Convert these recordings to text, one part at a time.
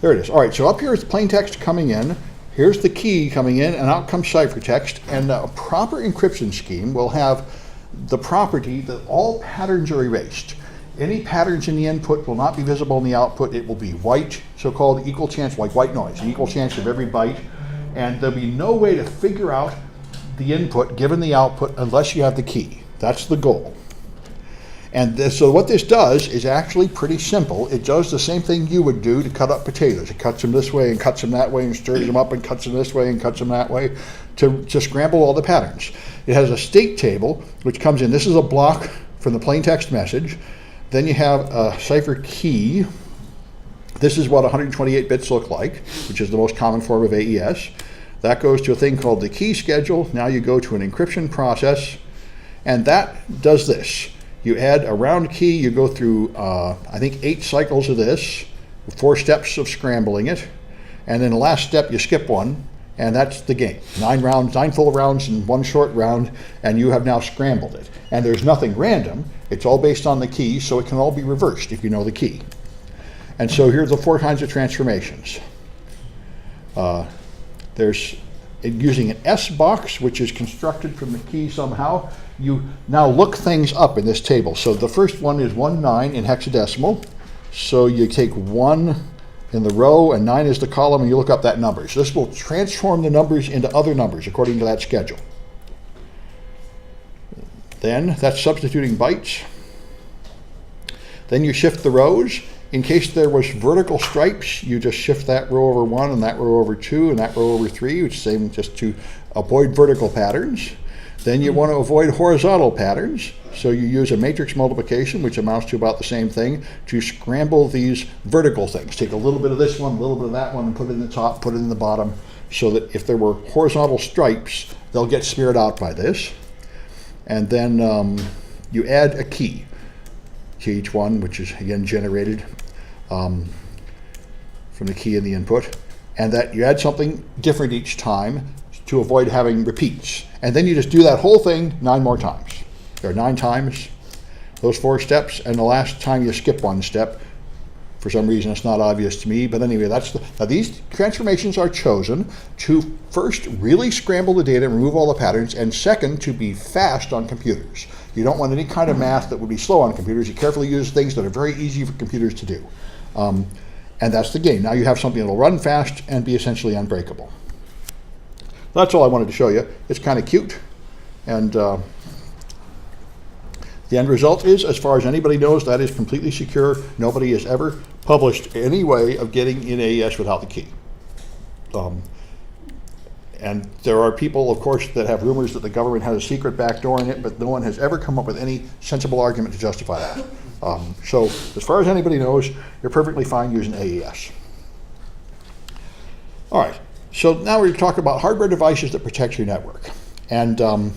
There it is. All right, so up here is plain text coming in. Here's the key coming in, and out comes ciphertext. And a proper encryption scheme will have the property that all patterns are erased. Any patterns in the input will not be visible in the output. It will be white, so-called equal chance, like white noise, an equal chance of every byte. And there'll be no way to figure out the input given the output unless you have the key. That's the goal. And so what this does is actually pretty simple. It does the same thing you would do to cut up potatoes. It cuts them this way and cuts them that way and stirs them up and cuts them this way and cuts them that way to scramble all the patterns. It has a state table which comes in. This is a block from the plain text message. Then you have a cipher key. This is what 128 bits look like, which is the most common form of AES. That goes to a thing called the key schedule. Now you go to an encryption process, and that does this. You add a round key, you go through, I think 8 cycles of this, 4 steps of scrambling it, and then the last step you skip one, and that's the game. 9 full rounds and 1 short round, and you have now scrambled it. And there's nothing random, it's all based on the key, so it can all be reversed if you know the key. And so here's the 4 kinds of transformations. There's using an S box, which is constructed from the key somehow. You now look things up in this table. So the first one is 19 in hexadecimal. So you take 1 in the row and 9 is the column, and you look up that number. So this will transform the numbers into other numbers according to that schedule. Then that's substituting bytes. Then you shift the rows. In case there was vertical stripes, you just shift that row over 1 and that row over 2 and that row over 3, which is the same just to avoid vertical patterns. Then you want to avoid horizontal patterns, so you use a matrix multiplication, which amounts to about the same thing, to scramble these vertical things. Take a little bit of this one, a little bit of that one, and put it in the top, put it in the bottom, so that if there were horizontal stripes, they'll get smeared out by this. And then you add a key to each one, which is again generated from the key in the input, and that you add something different each time to avoid having repeats. And then you just do that whole thing 9 more times. There are 9 times, those 4 steps, and the last time you skip 1 step. For some reason it's not obvious to me, but anyway, now these transformations are chosen to first really scramble the data and remove all the patterns, and second, to be fast on computers. You don't want any kind of math that would be slow on computers. You carefully use things that are very easy for computers to do. And that's the game. Now you have something that will run fast and be essentially unbreakable. That's all I wanted to show you. It's kind of cute, and the end result is, as far as anybody knows, that is completely secure. Nobody has ever published any way of getting in AES without the key. And there are people, of course, that have rumors that the government has a secret backdoor in it, but no one has ever come up with any sensible argument to justify that. So as far as anybody knows, you're perfectly fine using AES. All right, so now we're talking about hardware devices that protect your network. And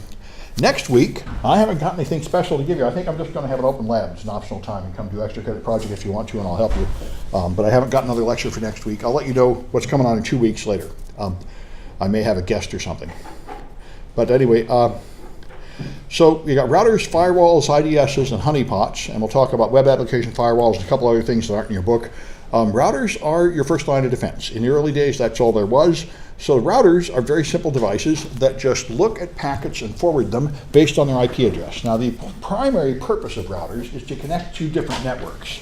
next week, I haven't got anything special to give you. I think I'm just going to have an open lab. It's an optional time, and come do extra credit project if you want to, and I'll help you. But I haven't got another lecture for next week. I'll let you know what's coming on in 2 weeks later. I may have a guest or something. But anyway, so you got routers, firewalls, IDSs, and honeypots, and we'll talk about web application firewalls and a couple other things that aren't in your book. Routers are your first line of defense. In the early days, that's all there was. So routers are very simple devices that just look at packets and forward them based on their IP address. Now, the primary purpose of routers is to connect 2 different networks.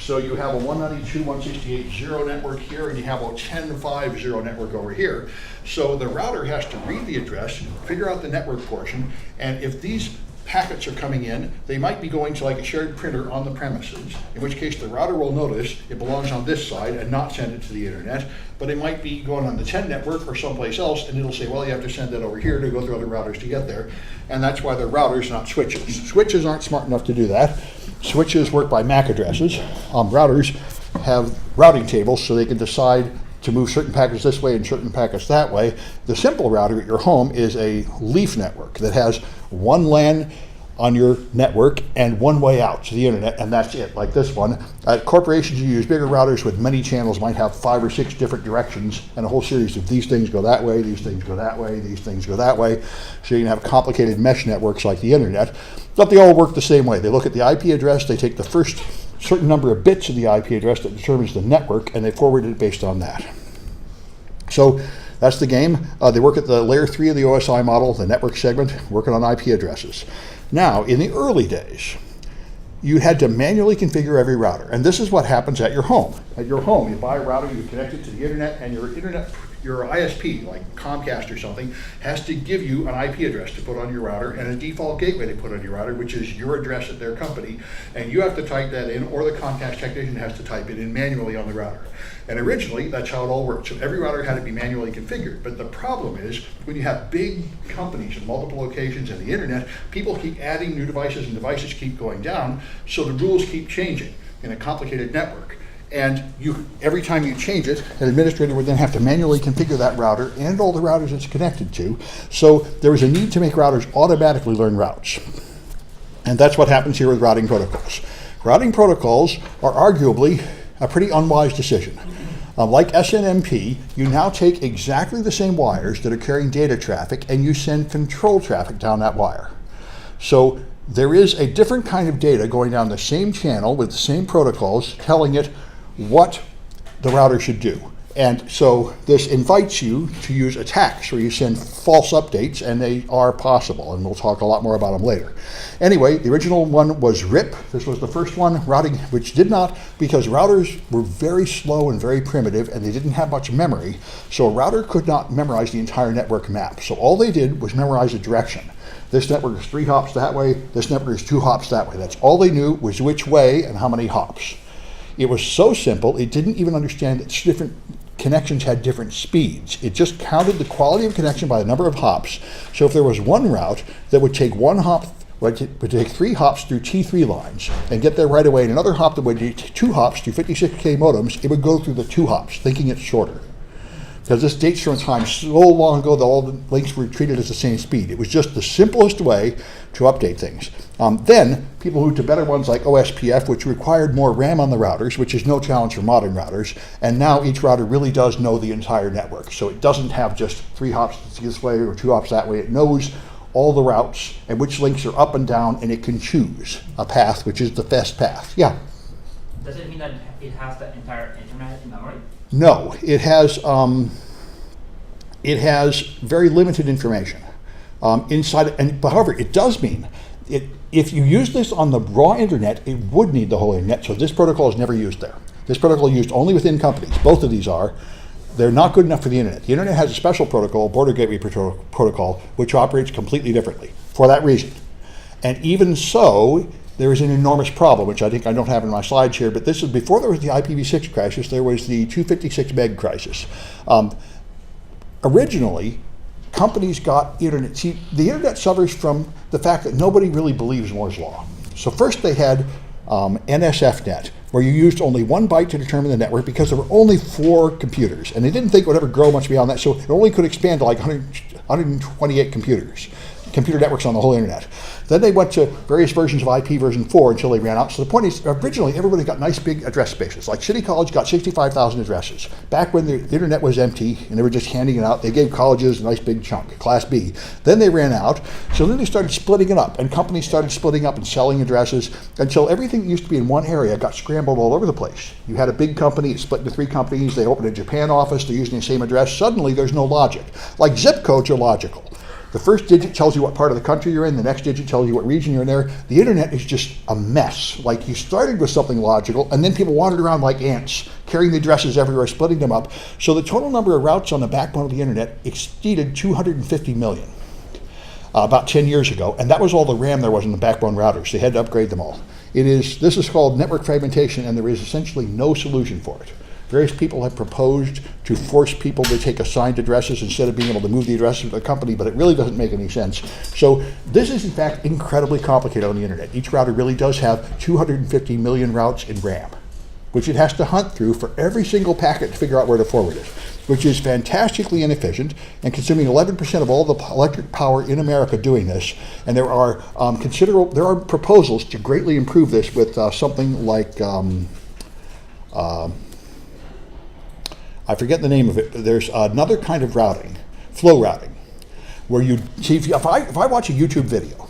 So you have a 192.168.0 network here, and you have a 10.5.0 network over here. So the router has to read the address, figure out the network portion, and if these packets are coming in, they might be going to like a shared printer on the premises, in which case the router will notice it belongs on this side and not send it to the internet, but it might be going on the 10 network or someplace else, and it'll say, well, you have to send that over here to go through other routers to get there, and that's why they're routers, not switches. Switches aren't smart enough to do that. Switches work by MAC addresses. Routers have routing tables so they can decide to move certain packets this way and certain packets that way. The simple router at your home is a leaf network that has one LAN on your network and one way out to the internet, and that's it, like this one. Corporations who use bigger routers with many channels might have 5 or 6 different directions and a whole series of these things go that way, these things go that way, these things go that way. So you can have complicated mesh networks like the internet, but they all work the same way. They look at the IP address, they take the first certain number of bits of the IP address that determines the network, and they forward it based on that. So that's the game. They work at the layer 3 of the OSI model, the network segment, working on IP addresses. Now, in the early days, you had to manually configure every router. And this is what happens at your home. At your home, you buy a router, you connect it to the internet, and your ISP, like Comcast or something, has to give you an IP address to put on your router and a default gateway to put on your router, which is your address at their company. And you have to type that in, or the Comcast technician has to type it in manually on the router. And originally, that's how it all worked. So every router had to be manually configured. But the problem is, when you have big companies in multiple locations and the internet, people keep adding new devices and devices keep going down, so the rules keep changing in a complicated network. And every time you change it, an administrator would then have to manually configure that router and all the routers it's connected to. So there was a need to make routers automatically learn routes. And that's what happens here with routing protocols. Routing protocols are arguably a pretty unwise decision. Like SNMP, you now take exactly the same wires that are carrying data traffic and you send control traffic down that wire. So there is a different kind of data going down the same channel with the same protocols telling it what the router should do. And so this invites you to use attacks where you send false updates, and they are possible, and we'll talk a lot more about them later. Anyway, the original one was RIP. This was the first one, routing, which did not, because routers were very slow and very primitive, and they didn't have much memory, so a router could not memorize the entire network map. So all they did was memorize a direction. This network is 3 hops that way, this network is 2 hops that way. That's all they knew, was which way and how many hops. It was so simple, it didn't even understand that different connections had different speeds. It just counted the quality of connection by the number of hops. So if there was one route that would take 1 hop, would take 3 hops through T3 lines and get there right away, and another hop that would take 2 hops through 56K modems, it would go through the 2 hops, thinking it's shorter. Because this dates from a time so long ago that all the links were treated as the same speed. It was just the simplest way to update things. Then people moved to better ones like OSPF, which required more RAM on the routers, which is no challenge for modern routers. And now each router really does know the entire network. So it doesn't have just 3 hops this way or 2 hops that way. It knows all the routes and which links are up and down, and it can choose a path, which is the best path. Yeah? Does it mean that it has the entire internet in memory? No, it has very limited information inside. But however, it does mean if you use this on the raw internet, it would need the whole internet. So this protocol is never used there. This protocol is used only within companies. Both of these are. They're not good enough for the internet. The internet has a special protocol, border gateway protocol, which operates completely differently for that reason. And even so, there is an enormous problem, which I think I don't have in my slides here, but this is before there was the IPv6 crisis, there was the 256 meg crisis. Originally, companies got internet. See, the internet suffers from the fact that nobody really believes Moore's law. So first they had NSFNet, where you used only 1 byte to determine the network because there were only 4 computers, and they didn't think it would ever grow much beyond that, so it only could expand to like 128 computer networks on the whole internet. Then they went to various versions of IP version 4 until they ran out. So the point is, originally everybody got nice big address spaces. Like City College got 65,000 addresses. Back when the internet was empty and they were just handing it out, they gave colleges a nice big chunk, Class B. Then they ran out, so then they started splitting it up, and companies started splitting up and selling addresses until everything that used to be in one area got scrambled all over the place. You had a big company, it split into 3 companies, they opened a Japan office, they're using the same address. Suddenly there's no logic. Like zip codes are logical. The first digit tells you what part of the country you're in, the next digit tells you what region you're in there. The internet is just a mess. Like you started with something logical, and then people wandered around like ants, carrying the addresses everywhere, splitting them up. So the total number of routes on the backbone of the internet exceeded 250 million about 10 years ago, and that was all the RAM there was in the backbone routers. They had to upgrade them all. This is called network fragmentation, and there is essentially no solution for it. Various people have proposed to force people to take assigned addresses instead of being able to move the address of the company, but it really doesn't make any sense. So this is in fact incredibly complicated on the internet. Each router really does have 250 million routes in RAM, which it has to hunt through for every single packet to figure out where to forward it, which is fantastically inefficient and consuming 11% of all the electric power in America doing this. And there are proposals to greatly improve this with something like I forget the name of it, but there's another kind of routing, flow routing, where you see, if I watch a YouTube video,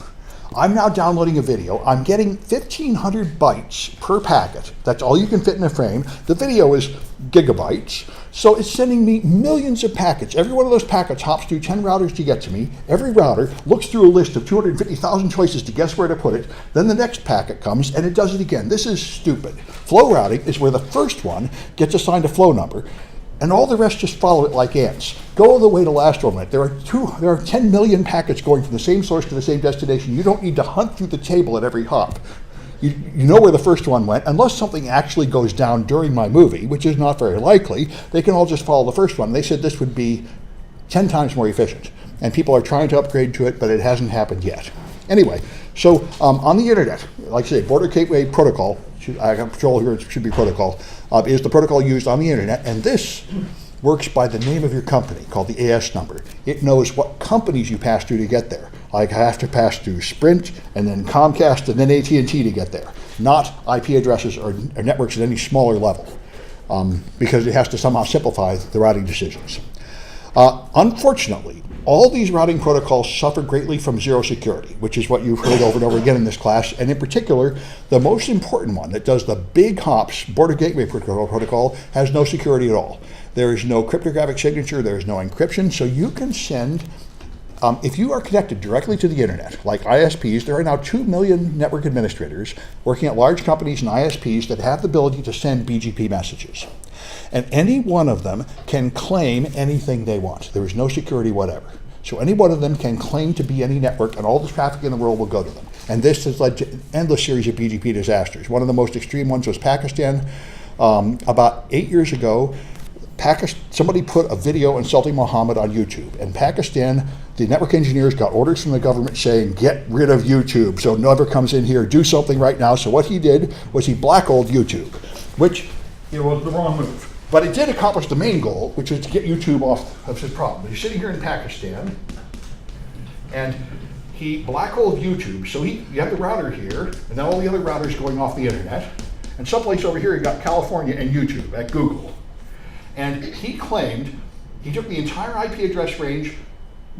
I'm now downloading a video. I'm getting 1,500 bytes per packet. That's all you can fit in a frame. The video is gigabytes. So it's sending me millions of packets. Every one of those packets hops through 10 routers to get to me. Every router looks through a list of 250,000 choices to guess where to put it. Then the next packet comes and it does it again. This is stupid. Flow routing is where the first one gets assigned a flow number, and all the rest just follow it like ants. Go all the way to last row. There are 10 million packets going from the same source to the same destination. You don't need to hunt through the table at every hop. You know where the first one went. Unless something actually goes down during my movie, which is not very likely, they can all just follow the first one. They said this would be 10 times more efficient. And people are trying to upgrade to it, but it hasn't happened yet. Anyway, so on the internet, like I say, Border Gateway Protocol, I got control here, it should be protocol, is the protocol used on the internet. And this works by the name of your company, called the AS number. It knows what companies you pass through to get there. Like I have to pass through Sprint, and then Comcast, and then AT&T to get there. Not IP addresses or networks at any smaller level, because it has to somehow simplify the routing decisions. Unfortunately, all these routing protocols suffer greatly from zero security, which is what you've heard over and over again in this class. And in particular, the most important one that does the big hops, Border Gateway Protocol, has no security at all. There is no cryptographic signature, there is no encryption, so you can send, if you are connected directly to the internet, like ISPs, there are now 2 million network administrators working at large companies and ISPs that have the ability to send BGP messages. And any one of them can claim anything they want. There is no security whatever. So any one of them can claim to be any network, and all the traffic in the world will go to them. And this has led to an endless series of BGP disasters. One of the most extreme ones was Pakistan. About 8 years ago, somebody put a video insulting Muhammad on YouTube. And Pakistan, the network engineers got orders from the government saying, get rid of YouTube, so never comes in here, do something right now. So what he did was he blackballed YouTube, which it was the wrong move. But it did accomplish the main goal, which is to get YouTube off of his problem. He's sitting here in Pakistan, and he blackballed YouTube. So you have the router here, and then all the other routers going off the internet. And someplace over here, you got California and YouTube at Google. And he claimed he took the entire IP address range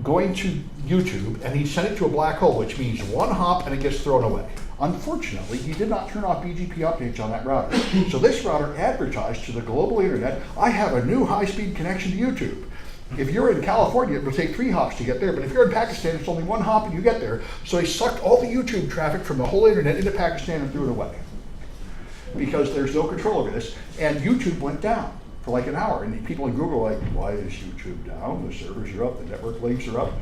going to YouTube, and he sent it to a black hole, which means one hop and it gets thrown away. Unfortunately, he did not turn off BGP updates on that router. So this router advertised to the global internet, I have a new high-speed connection to YouTube. If you're in California, it will take 3 hops to get there, but if you're in Pakistan, it's only 1 hop and you get there. So he sucked all the YouTube traffic from the whole internet into Pakistan and threw it away, because there's no control over this. And YouTube went down for like an hour, and people in Google are like, why is YouTube down? The servers are up, the network links are up,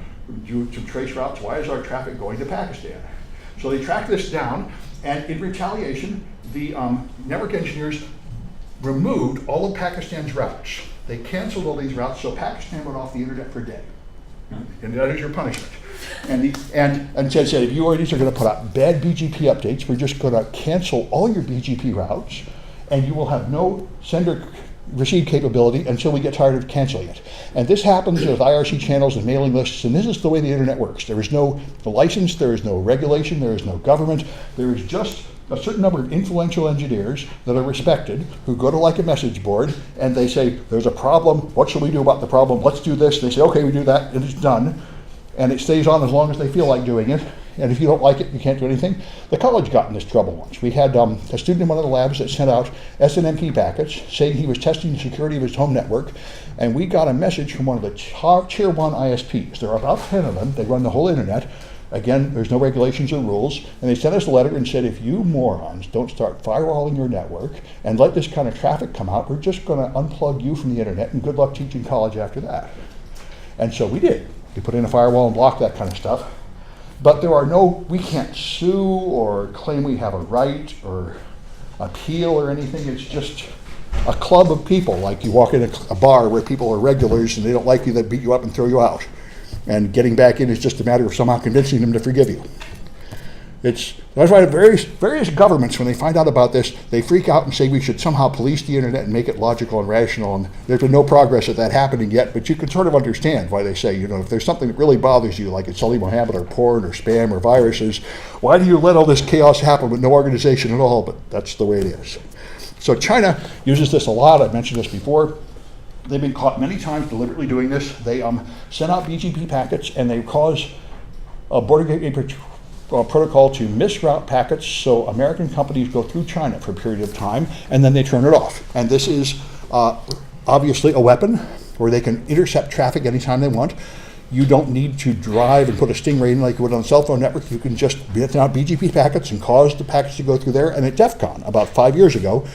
due to trace routes, why is our traffic going to Pakistan? So they tracked this down, and in retaliation, the network engineers removed all of Pakistan's routes. They canceled all these routes, so Pakistan went off the internet for a day. And that is your punishment. And said, if you already are going to put out bad BGP updates, we're just going to cancel all your BGP routes, and you will have no sender receive capability until we get tired of canceling it. And this happens with IRC channels and mailing lists, and this is the way the internet works. There is no license, there is no regulation, there is no government, there is just a certain number of influential engineers that are respected who go to like a message board and they say, there's a problem, what should we do about the problem? Let's do this. They say, okay, we do that, and it's done. And it stays on as long as they feel like doing it. And if you don't like it, you can't do anything. The college got in this trouble once. We had a student in one of the labs that sent out SNMP packets saying he was testing the security of his home network, and we got a message from one of the tier 1 ISPs. There are about 10 of them. They run the whole internet. Again, there's no regulations or rules. And they sent us a letter and said, if you morons don't start firewalling your network and let this kind of traffic come out, we're just going to unplug you from the internet, and good luck teaching college after that. And so we did. We put in a firewall and blocked that kind of stuff. But we can't sue or claim we have a right or appeal or anything. It's just a club of people. Like you walk in a bar where people are regulars and they don't like you, they beat you up and throw you out. And getting back in is just a matter of somehow convincing them to forgive you. That's why various governments, when they find out about this, they freak out and say we should somehow police the internet and make it logical and rational. And there's been no progress at that happening yet, but you can sort of understand why they say, if there's something that really bothers you, like insulting Muhammad or porn or spam or viruses, why do you let all this chaos happen with no organization at all? But that's the way it is. So China uses this a lot. I've mentioned this before. They've been caught many times deliberately doing this. They send out BGP packets and they cause border gateway protocol to misroute packets so American companies go through China for a period of time, and then they turn it off. And this is obviously a weapon where they can intercept traffic anytime they want. You don't need to drive and put a stingray in like you would on a cell phone network. You can just get out BGP packets and cause the packets to go through there. And at DEF CON, about 5 years ago,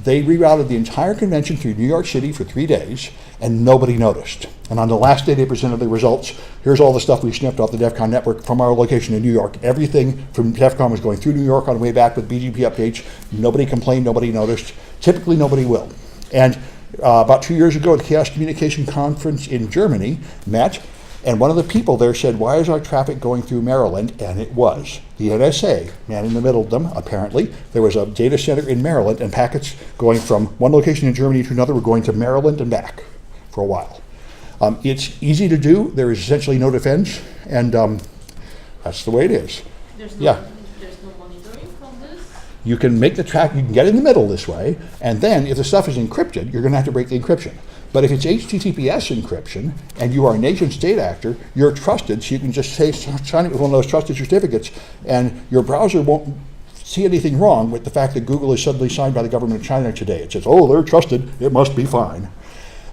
they rerouted the entire convention through New York City for 3 days, and nobody noticed. And on the last day they presented the results. Here's all the stuff we snipped off the DEF CON network from our location in New York. Everything from DEF CON was going through New York on the way back with BGP updates. Nobody complained, nobody noticed. Typically, nobody will. And about 2 years ago at the Chaos Communication Conference in Germany, met, and one of the people there said, why is our traffic going through Maryland? And it was. The NSA, man in the middle of them, apparently. There was a data center in Maryland, and packets going from one location in Germany to another were going to Maryland and back for a while. It's easy to do. There is essentially no defense, and that's the way it is. There's Yeah. no monitoring from this? You can make the track, you can get in the middle this way, and then if the stuff is encrypted, you're going to have to break the encryption. But if it's HTTPS encryption and you are a nation state actor, you're trusted, so you can just say, sign it with one of those trusted certificates, and your browser won't see anything wrong with the fact that Google is suddenly signed by the government of China today. It says, oh, they're trusted, it must be fine.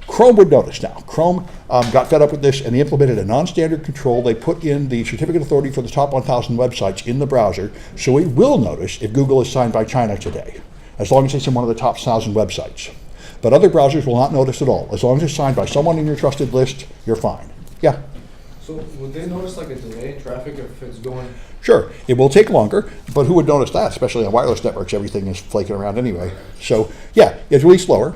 Chrome would notice now. Chrome got fed up with this, and they implemented a non-standard control. They put in the certificate authority for the top 1,000 websites in the browser, so it will notice if Google is signed by China today, as long as it's in one of the top 1,000 websites. But other browsers will not notice at all. As long as it's signed by someone in your trusted list, you're fine. Yeah? So would they notice like a delay in traffic if it's going? Sure, it will take longer, but who would notice that? Especially on wireless networks, everything is flaking around anyway. So yeah, it's really slower.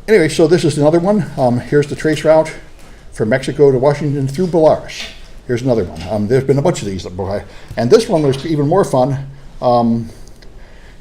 Anyway, so this is another one. Here's the trace route from Mexico to Washington through Belarus. Here's another one. There's been a bunch of these. And this one was even more fun.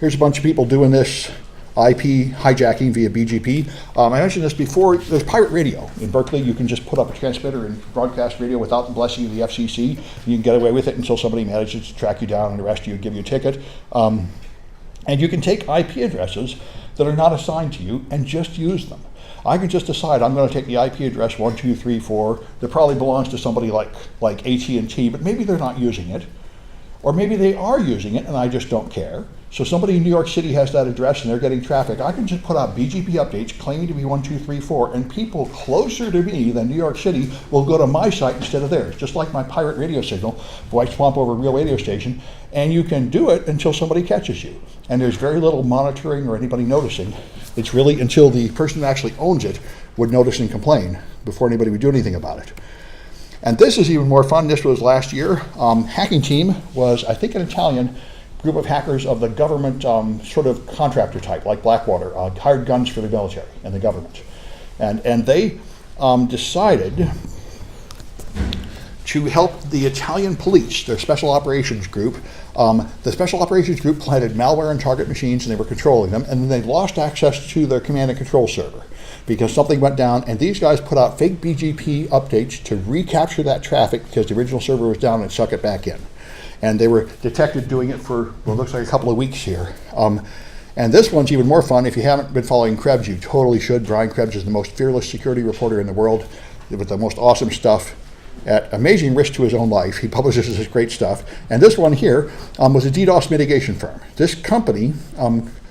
Here's a bunch of people doing this IP hijacking via BGP. I mentioned this before. There's pirate radio in Berkeley. You can just put up a transmitter and broadcast radio without the blessing of the FCC. You can get away with it until somebody manages to track you down and arrest you and give you a ticket. And you can take IP addresses that are not assigned to you and just use them. I can just decide I'm going to take the IP address 1234 that probably belongs to somebody like AT&T, but maybe they're not using it. Or maybe they are using it and I just don't care. So somebody in New York City has that address and they're getting traffic. I can just put out BGP updates claiming to be 1234, and people closer to me than New York City will go to my site instead of theirs, just like my pirate radio signal, voice swamp over a real radio station. And you can do it until somebody catches you. And there's very little monitoring or anybody noticing. It's really until the person who actually owns it would notice and complain before anybody would do anything about it. And this is even more fun. This was last year. Hacking team was, I think, an Italian group of hackers of the government sort of contractor type, like Blackwater, hired guns for the military and the government. And they decided to help the Italian police, their special operations group. The special operations group planted malware on target machines and they were controlling them, and then they lost access to their command and control server because something went down, and these guys put out fake BGP updates to recapture that traffic because the original server was down and suck it back in. And they were detected doing it for what looks like a couple of weeks here. And this one's even more fun. If you haven't been following Krebs, you totally should. Brian Krebs is the most fearless security reporter in the world with the most awesome stuff at amazing risk to his own life. He publishes this great stuff. And this one here was a DDoS mitigation firm. This company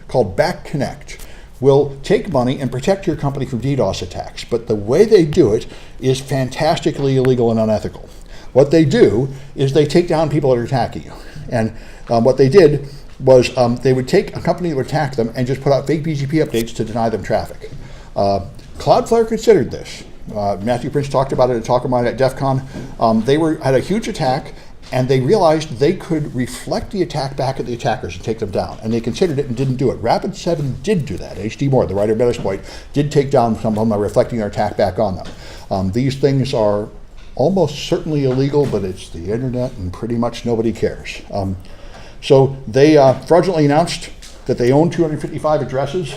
called BackConnect will take money and protect your company from DDoS attacks. But the way they do it is fantastically illegal and unethical. What they do is they take down people that are attacking you. And what they did was they would take a company that would attack them and just put out fake BGP updates to deny them traffic. Cloudflare considered this. Matthew Prince talked about it at a talk of mine at DEF CON. They had a huge attack, and they realized they could reflect the attack back at the attackers and take them down. And they considered it and didn't do it. Rapid7 did do that. H.D. Moore, the writer of Metasploit, did take down some of them by reflecting their attack back on them. These things are almost certainly illegal, but it's the internet and pretty much nobody cares. So they fraudulently announced that they own 255 addresses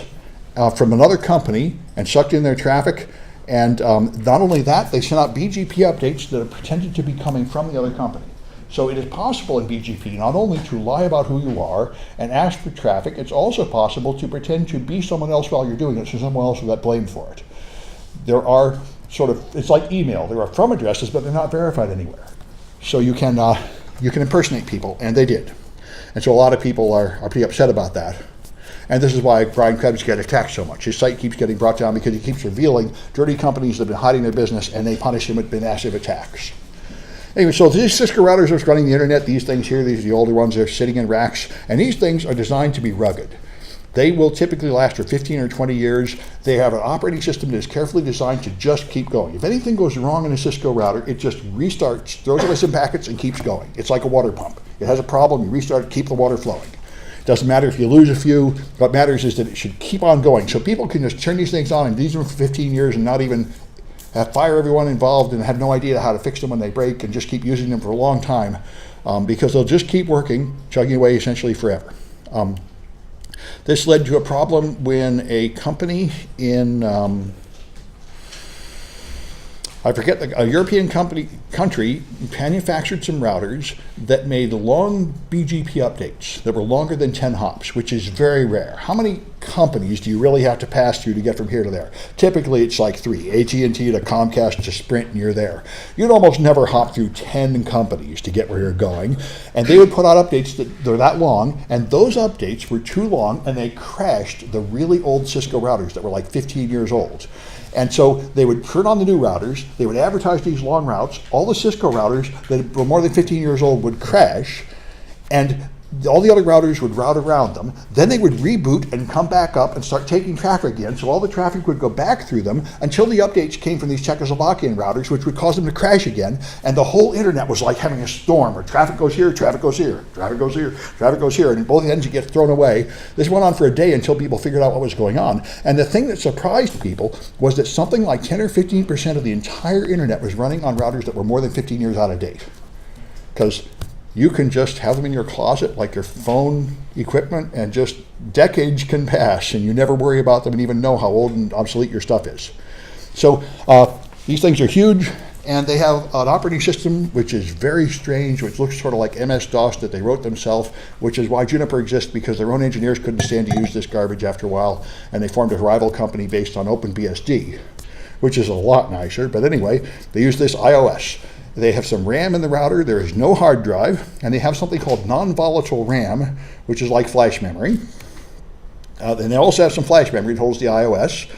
from another company and sucked in their traffic. And not only that, they sent out BGP updates that are pretended to be coming from the other company. So it is possible in BGP not only to lie about who you are and ask for traffic, it's also possible to pretend to be someone else while you're doing it so someone else will get blamed for it. There are it's like email. There are from addresses, but they're not verified anywhere. So you can you can impersonate people, and they did. And so a lot of people are pretty upset about that. And this is why Brian Krebs gets attacked so much. His site keeps getting brought down because he keeps revealing dirty companies that have been hiding their business, and they punish him with massive attacks. Anyway, so these Cisco routers are running the internet. These things here, these are the older ones, they're sitting in racks, and these things are designed to be rugged. They will typically last for 15 or 20 years. They have an operating system that is carefully designed to just keep going. If anything goes wrong in a Cisco router, it just restarts, throws away some packets, and keeps going. It's like a water pump. It has a problem, you restart it, keep the water flowing. It doesn't matter if you lose a few. What matters is that it should keep on going. So people can just turn these things on and use them for 15 years and not even fire everyone involved and have no idea how to fix them when they break, and just keep using them for a long time because they'll just keep working, chugging away essentially forever. This led to a problem when a company in, a European country manufactured some routers that made long BGP updates that were longer than 10 hops, which is very rare. How many companies do you really have to pass through to get from here to there? Typically, it's like 3, AT&T to Comcast to Sprint, and you're there. You'd almost never hop through 10 companies to get where you're going, and they would put out updates that they're that long, and those updates were too long, and they crashed the really old Cisco routers that were like 15 years old. And so they would turn on the new routers, they would advertise these long routes, all the Cisco routers that were more than 15 years old would crash, and all the other routers would route around them. Then they would reboot and come back up and start taking traffic again, so all the traffic would go back through them until the updates came from these Czechoslovakian routers, which would cause them to crash again, and the whole internet was like having a storm where traffic goes here, traffic goes here, traffic goes here, traffic goes here, and at both ends it gets thrown away. This went on for a day until people figured out what was going on. And the thing that surprised people was that something like 10 or 15% of the entire internet was running on routers that were more than 15 years out of date. Because you can just have them in your closet like your phone equipment, and just decades can pass and you never worry about them and even know how old and obsolete your stuff is. So these things are huge, and they have an operating system which is very strange, which looks sort of like MS-DOS that they wrote themselves, which is why Juniper exists, because their own engineers couldn't stand to use this garbage after a while, and they formed a rival company based on OpenBSD, which is a lot nicer. But anyway, they use this iOS. They have some RAM in the router, there is no hard drive, and they have something called non-volatile RAM, which is like flash memory. And they also have some flash memory that holds the iOS.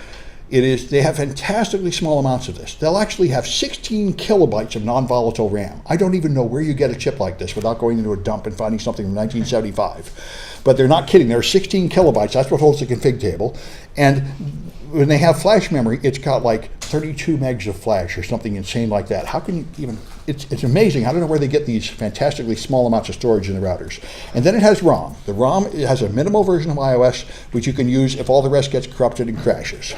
They have fantastically small amounts of this. They'll actually have 16 kilobytes of non-volatile RAM. I don't even know where you get a chip like this without going into a dump and finding something from 1975. But they're not kidding, there are 16 kilobytes, that's what holds the config table. And when they have flash memory, it's got like 32 megs of flash or something insane like that. How can you even, it's amazing. I don't know where they get these fantastically small amounts of storage in the routers. And then it has ROM. The ROM has a minimal version of iOS, which you can use if all the rest gets corrupted and crashes.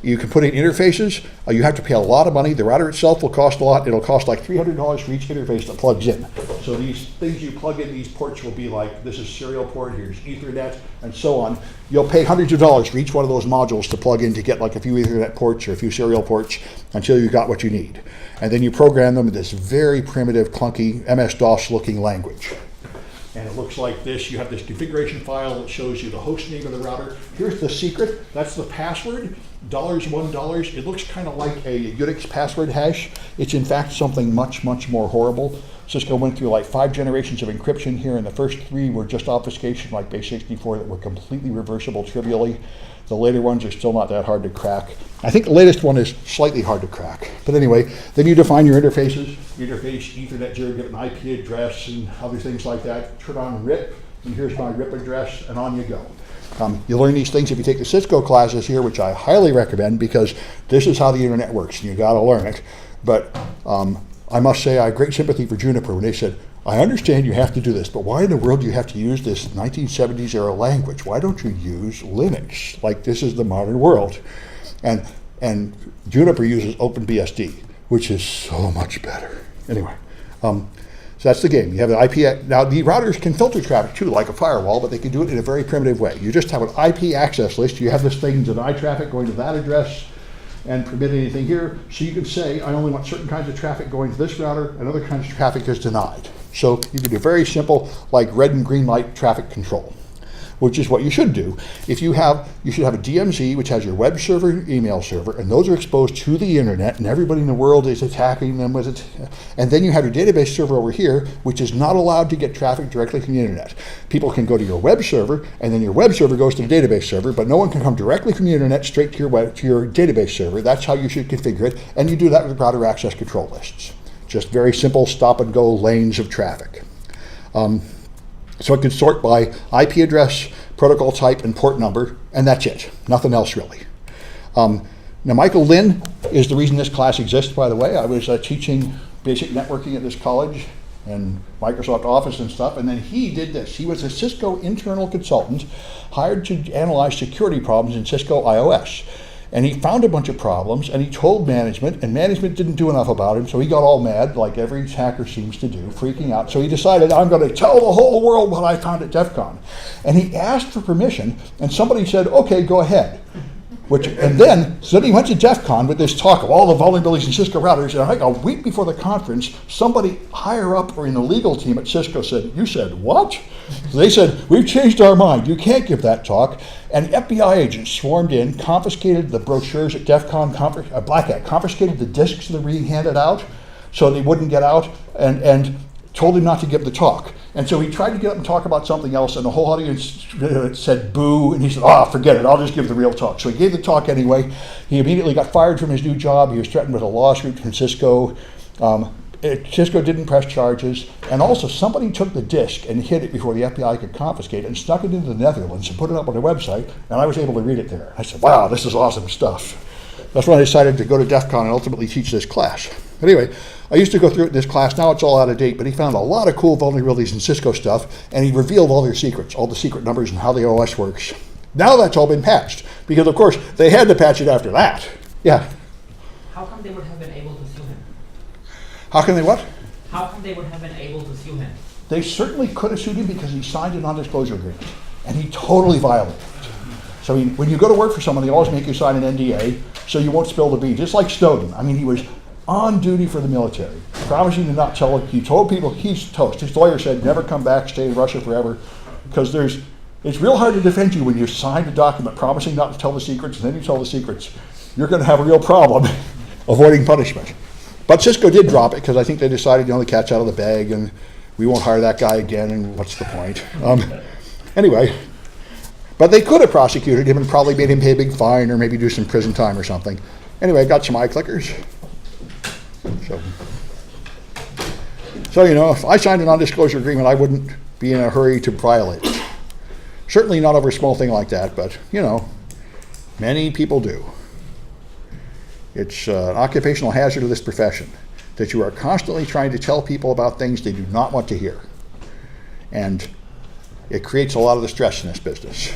You can put in interfaces. You have to pay a lot of money. The router itself will cost a lot. It'll cost like $300 for each interface that plugs in. So these things you plug in, these ports will be like, this is serial port, here's Ethernet, and so on. You'll pay hundreds of dollars for each one of those modules to plug in to get like a few Ethernet ports or a few serial ports until you got what you need. And then you program them in this very primitive, clunky, MS-DOS looking language. And it looks like this. You have this configuration file that shows you the host name of the router. Here's the secret. That's the password, $1. It looks kind of like a Unix password hash. It's in fact something much, much more horrible. Cisco went through like 5 generations of encryption here, and the first 3 were just obfuscation like base64 that were completely reversible trivially. The later ones are still not that hard to crack. I think the latest one is slightly hard to crack. But anyway, then you define your interfaces. Interface, Ethernet 0, give an IP address and other things like that. Turn on RIP, and here's my RIP address, and on you go. You learn these things if you take the Cisco classes here, which I highly recommend, because this is how the internet works, and you gotta learn it. But I must say I have great sympathy for Juniper when they said, I understand you have to do this, but why in the world do you have to use this 1970s era language? Why don't you use Linux? Like, this is the modern world. And Juniper uses OpenBSD, which is so much better. Anyway, so that's the game. You have an IP. Now, the routers can filter traffic too, like a firewall, but they can do it in a very primitive way. You just have an IP access list. You have this thing deny traffic going to that address and permit anything here. So you can say, I only want certain kinds of traffic going to this router, and other kinds of traffic is denied. So you can do very simple, like red and green light traffic control. which is what you should do. You should have a DMZ, which has your web server and email server, and those are exposed to the internet, and everybody in the world is attacking them with it. And then you have your database server over here, which is not allowed to get traffic directly from the internet. People can go to your web server, and then your web server goes to the database server, but no one can come directly from the internet straight to your database server. That's how you should configure it, and you do that with router access control lists. Just very simple stop-and-go lanes of traffic. So it can sort by IP address, protocol type, and port number, and that's it. Nothing else really. Now, Michael Lynn is the reason this class exists, by the way. I was teaching basic networking at this college and Microsoft Office and stuff, and then he did this. He was a Cisco internal consultant hired to analyze security problems in Cisco iOS. And he found a bunch of problems, and he told management, and management didn't do enough about him, so he got all mad, like every hacker seems to do, freaking out. So he decided, I'm going to tell the whole world what I found at DEF CON. And he asked for permission, and somebody said, okay, go ahead. So then he went to DEF CON with this talk of all the vulnerabilities in Cisco routers, and like a week before the conference, somebody higher up or in the legal team at Cisco said, you said what? So they said, we've changed our mind, you can't give that talk. And FBI agents swarmed in, confiscated the brochures at DEF CON, Black Hat, confiscated the discs that were being handed out so they wouldn't get out, and told him not to give the talk. And so he tried to get up and talk about something else, and the whole audience said boo, and he said, forget it, I'll just give the real talk. So he gave the talk anyway. He immediately got fired from his new job. He was threatened with a lawsuit from Cisco. Cisco didn't press charges, and also somebody took the disk and hid it before the FBI could confiscate it and snuck it into the Netherlands and put it up on their website, and I was able to read it there. I said, wow, this is awesome stuff. That's when I decided to go to DEF CON and ultimately teach this class. But anyway, I used to go through this class. Now it's all out of date, but he found a lot of cool vulnerabilities in Cisco stuff, and he revealed all their secrets, all the secret numbers and how the OS works. Now that's all been patched, because of course they had to patch it after that. Yeah. How come they would have been able to sue him? How can they what? How come they would have been able to sue him? They certainly could have sued him because he signed a non-disclosure agreement, and he totally violated it. So I mean, when you go to work for someone, they always make you sign an NDA so you won't spill the beans. Just like Snowden. I mean, he was on duty for the military, promising to not tell. He told people he's toast. His lawyer said, never come back, stay in Russia forever, because it's real hard to defend you when you sign a document promising not to tell the secrets, and then you tell the secrets. You're going to have a real problem avoiding punishment. But Cisco did drop it because I think they decided, the cat's out of the bag, and we won't hire that guy again, and what's the point? Anyway, but they could have prosecuted him and probably made him pay a big fine or maybe do some prison time or something. Anyway, I got some iClickers. So if I signed a non-disclosure agreement, I wouldn't be in a hurry to violate it. Certainly not over a small thing like that, but, many people do. It's an occupational hazard of this profession that you are constantly trying to tell people about things they do not want to hear. And it creates a lot of the stress in this business.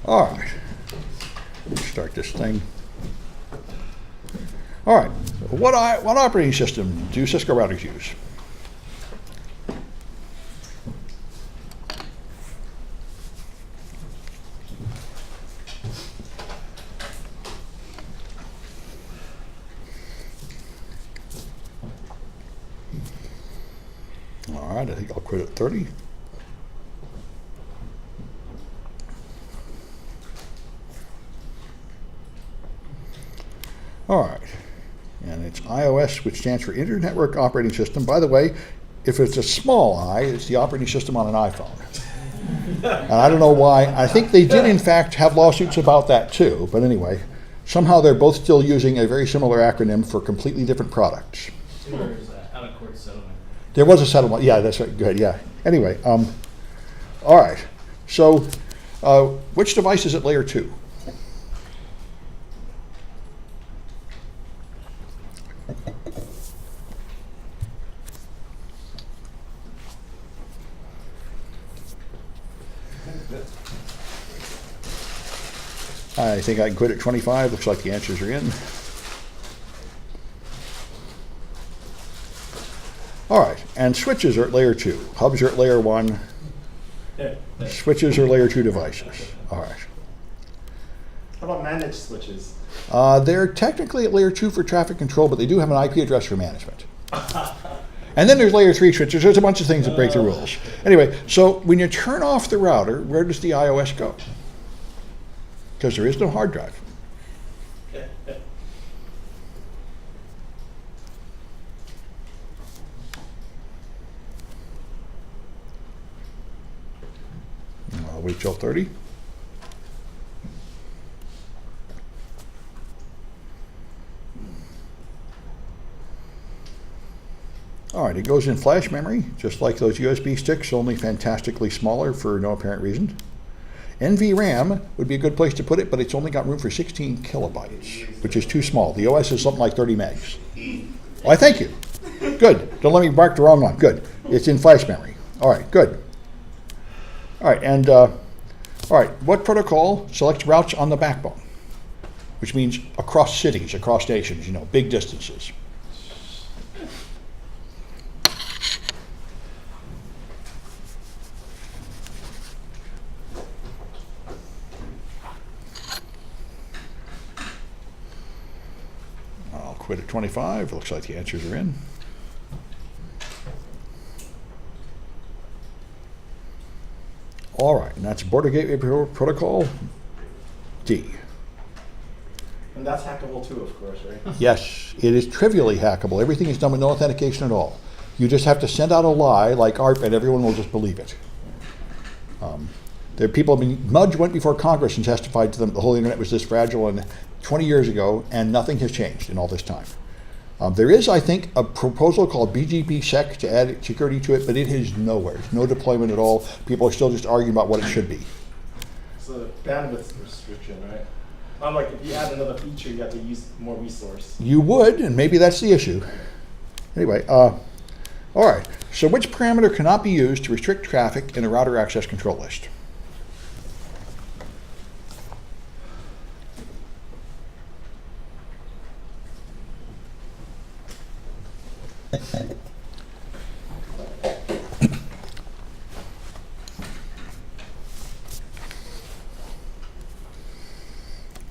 All right, let's start this thing. All right, what operating system do Cisco routers use? All right, I think I'll quit at 30. All right, and it's iOS, which stands for Internet Network Operating System. By the way, if it's a small I, it's the operating system on an iPhone. And I don't know why. I think they did, in fact, have lawsuits about that too. But anyway, somehow they're both still using a very similar acronym for completely different products. There's an out-of-court settlement. There was a settlement. Yeah, that's right. Good. Yeah. Anyway, all right. So, which device is at layer 2? I think I can quit at 25. Looks like the answers are in. All right, and switches are at layer 2. Hubs are at layer 1. Switches are layer 2 devices. All right. How about managed switches? They're technically at layer 2 for traffic control, but they do have an IP address for management. And then there's layer 3 switches. There's a bunch of things that break the rules. Anyway, so when you turn off the router, where does the iOS go? Because there is no hard drive. I'll wait till 30. All right, it goes in flash memory, just like those USB sticks, only fantastically smaller for no apparent reason. NVRAM would be a good place to put it, but it's only got room for 16 kilobytes, which is too small. The OS is something like 30 megs. Why, thank you. Good. Don't let me mark the wrong one. Good. It's in flash memory. All right, good. All right, and all right, what protocol selects routes on the backbone? Which means across cities, across nations, you know, big distances. I'll quit at 25. Looks like the answers are in. All right, and that's Border Gateway Protocol D. And that's hackable too, of course, right? Yes, it is trivially hackable. Everything is done with no authentication at all. You just have to send out a lie like ARP and everyone will just believe it. There are people, I mean, Mudge went before Congress and testified to them the whole internet was this fragile and 20 years ago, and nothing has changed in all this time. There is, I think, a proposal called BGP Sec to add security to it, but it is nowhere. There's no deployment at all. People are still just arguing about what it should be. It's a bandwidth restriction, right? Unlike if you add another feature, you have to use more resource. You would, and maybe that's the issue. Anyway, all right. So which parameter cannot be used to restrict traffic in a router access control list?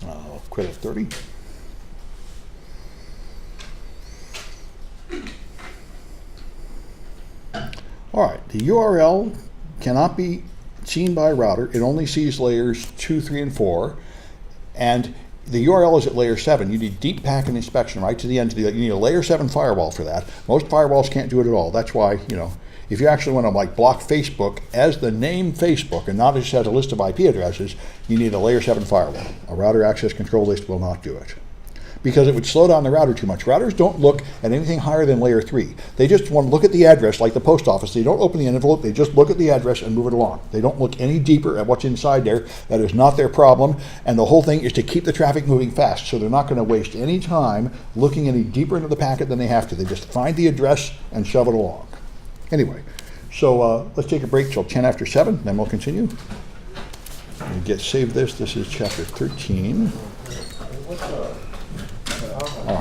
I'll quit at 30. All right, the URL cannot be seen by a router. It only sees layers 2, 3, and 4. And the URL is at layer 7. You need deep packet inspection right to the end to do that. You need a layer 7 firewall for that. Most firewalls can't do it at all. That's why, you know, if you actually want to like block Facebook as the name Facebook and not just as a list of IP addresses, you need a layer 7 firewall. A router access control list will not do it, because it would slow down the router too much. Routers don't look at anything higher than layer 3. They just want to look at the address like the post office. They don't open the envelope, they just look at the address and move it along. They don't look any deeper at what's inside there. That is not their problem. And the whole thing is to keep the traffic moving fast. So they're not going to waste any time looking any deeper into the packet than they have to. They just find the address and shove it along. Anyway, so let's take a break till 10 after 7, then we'll continue. Save this. This is chapter 13.